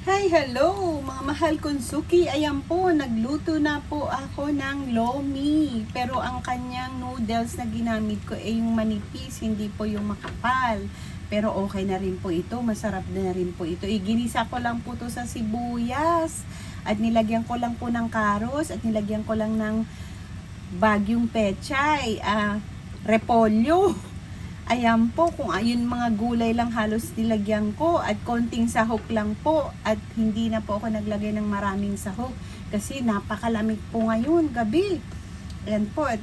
Hi, hello mga mahal kong suki. Ayan po, nagluto na po ako ng lomi. Pero ang kanyang noodles na ginamit ko ay yung manipis, hindi po yung makapal. Pero okay na rin po ito, masarap na rin po ito. Iginisa ko lang po to sa sibuyas. At nilagyan ko lang po ng karos at nilagyan ko lang ng bagyong pechay, repolyo. Ayan po, kung ayun mga gulay lang halos nilagyan ko at konting sahog lang po at hindi na po ako naglagay ng maraming sahog kasi napakalamig po ngayon gabi. Ayan po at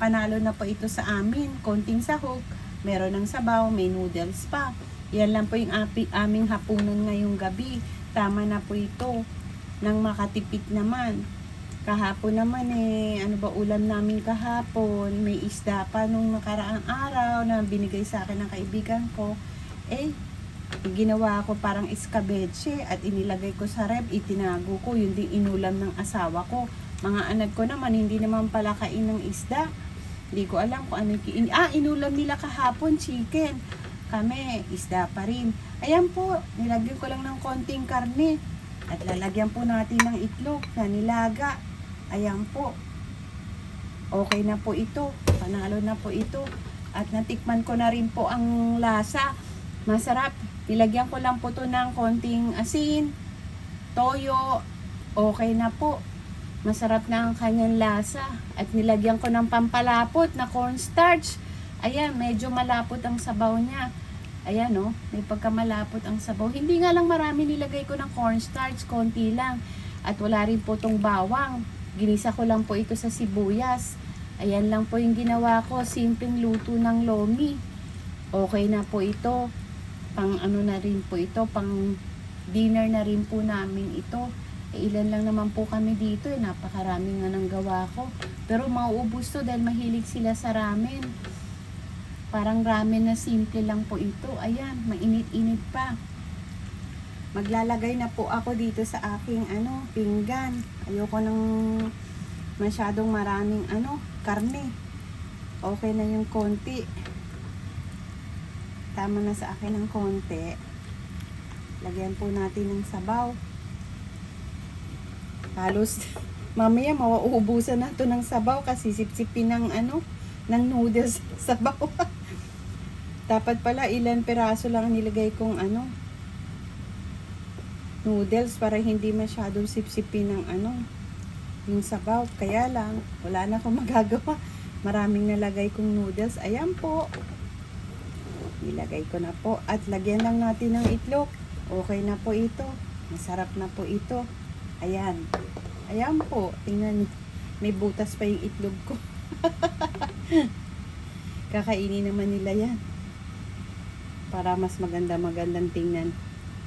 panalo na po ito sa amin. Konting sahog, meron ng sabaw, may noodles pa. Yan lang po yung aming hapunan ngayong gabi. Tama na po ito nang makatipid naman. Kahapon naman ano ba ulam namin kahapon? May isda pa nung nakaraang araw na binigay sa akin ng kaibigan ko. Ginawa ko parang escabeche at inilagay ko sa ref, itinago ko. Yun din inulam ng asawa ko. Mga anak ko naman, hindi naman pala kain ng isda. Hindi ko alam kung ano inulam nila kahapon, chicken. Kami, isda pa rin. Ayan po, nilagyan ko lang ng konting karne. At lalagyan po natin ng itlog na nilaga. Ayan po. Okay na po ito. Panalo na po ito. At natikman ko na rin po ang lasa. Masarap. Nilagyan ko lang po to ng konting asin, toyo. Okay na po. Masarap na ang kanyang lasa. At nilagyan ko ng pampalapot na cornstarch. Ayan, medyo malapot ang sabaw niya. Ayan may pagkamalapot ang sabaw. Hindi nga lang marami nilagay ko ng cornstarch, konti lang. At wala rin po tong bawang. Ginisa ko lang po ito sa sibuyas. Ayan lang po yung ginawa ko. Simpleng luto ng lomi. Okay na po ito. Pang ano na rin po ito. Pang dinner na rin po namin ito. Ilan lang naman po kami dito. Napakarami nga ng gawa ko. Pero mauubos to dahil mahilig sila sa ramen. Parang ramen na simple lang po ito. Ayan, mainit-init pa. Maglalagay na po ako dito sa aking pinggan. Ayoko ng masyadong maraming karne. Okay na yung konti. Tama na sa akin ng konti. Lagyan po natin ng sabaw. Halos mamaya mauubusan na to ng sabaw kasi sipsipin ng ng noodles sa sabaw. Dapat pala ilan peraso lang nilagay kong noodles para hindi masyadong sipsipin ng yung sabaw. Kaya lang, wala na akong magagawa. Maraming nalagay kong noodles. Ayan po. Nilagay ko na po. At lagyan lang natin ng itlog. Okay na po ito. Masarap na po ito. Ayan. Ayan po. Tingnan. May butas pa yung itlog ko. Kakainin naman nila yan. Para mas magandang tingnan.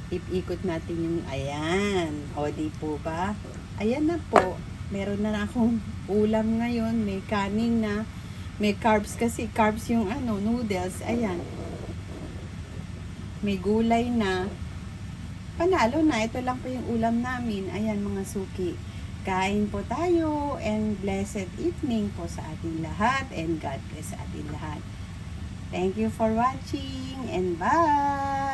Ikot natin yung ayan. O di po ba? Ayan na po. Meron na akong ulam ngayon. May kanin na. May carbs kasi. Carbs yung noodles. Ayan. May gulay na. Panalo na. Ito lang po yung ulam namin. Ayan mga suki. Kain po tayo. And blessed evening po sa ating lahat. And God bless sa ating lahat. Thank you for watching. And bye!